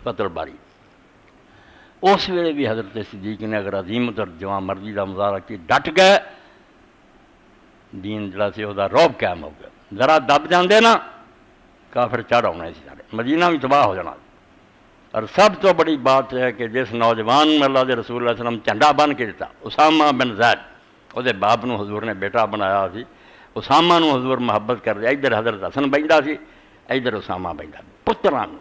فتح الباری۔ اس ویلے بھی حضرت صدیق نے اگر عظیمت اور جوان مرضی کا مظاہرہ کی، ڈٹ گئے، دین جڑا سی وہ روب قائم ہو گیا۔ ذرا دب جاندے نا کافر چڑھ آنا سی سارے، مدینہ بھی تباہ ہو جانا۔ اور سب تو بڑی بات ہے کہ جس نوجوان میں اللہ دے رسول اللہ علیہ وسلم جھنڈا بن کے دیتا، اسامہ بن زید، وہ باپ نو حضور نے بیٹا بنایا سی، اسامہ نو حضور محبت کر دیا، ادھر حضرت حسن بہندا سی، ادھر اسامہ بہندا پتراں نو۔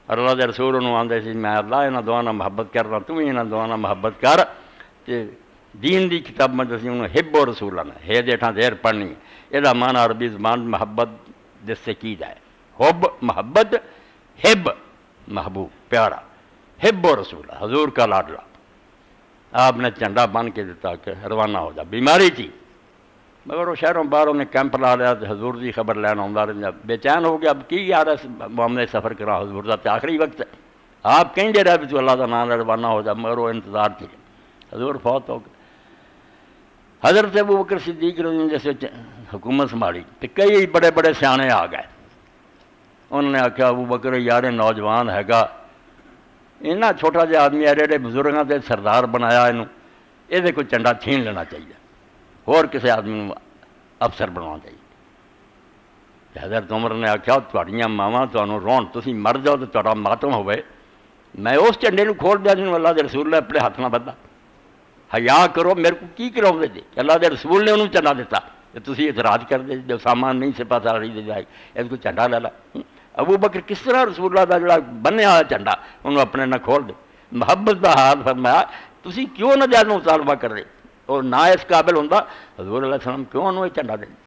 اور اللہ دے رسول انہوں آندے سی میں اللہ انہاں دواں نال محبت کرنا، تو بھی انہاں دواں نال محبت کر۔ تے دین دی کتاب میں دسی انہوں حب و رسولانہ ہے دیٹھاں دیر پڑھنی، یہ معنی عربی زبان محبت جس سے کی جائے، حب محبت، حب محبوب پیارا، حب و رسول حضور کا لاڈلا۔ آپ نے جھنڈا بن کے دیتا کہ روانہ ہو جا، بیماری تھی مگر وہ شہروں باہر انہیں کیمپ لا لیا، حضور دی خبر لینا آتا رہا، بے چین ہو گیا اب کی یار اس معاملے سفر کرا، حضور دا تے آخری وقت ہے، آپ کہیں دے رہے بھی تو اللہ کا نام روانہ ہو جا، مگر وہ انتظار تھی، حضور فوت ہو گئے۔ حضرت ابو بکر صدیق رضی اللہ عنہ جیسے حکومت سنبھالی تو کئی بڑے بڑے سیانے آ گئے، انہوں نے آخیا ابو بکر یار نوجوان ہے گا، اینا چھوٹا جہا آدمی ایڈے ایڈے بزرگاں دے سردار بنایا، یہ کوئی چنڈا چھین لینا چاہیے، اور کسی آدمی افسر بنانا چاہیے۔ حضرت عمر نے آخیا تھوڑیاں ماواں تمہیں رون، تسی مر جاؤ تو تھوڑا ماتم ہوئے، میں اس جھنڈے نو کھول دیا جنہوں اللہ دے رسول نے اپنے ہاتھ نہ بدھا، حیا کرو، میرے کو کی کراؤ دے جی، اللہ دے رسول نے انہوں جھنڈا دیتا، تسی اعتراض کر دے جو سامان نہیں سپا سالاری دے جائے، اس کو جھنڈا لے لا۔ ابو بکر کس طرح رسول اللہ کا جڑا بنیا ہوا جھنڈا انہوں اپنے نہ کھول دے، محبت کا ہاتھ فرمایا تسی کیوں نہ جانو مطالبہ کر رہے، اور نہ اس قابل ہوں حضور علیہ السلام کیوں انہوں یہ جھنڈا دیں۔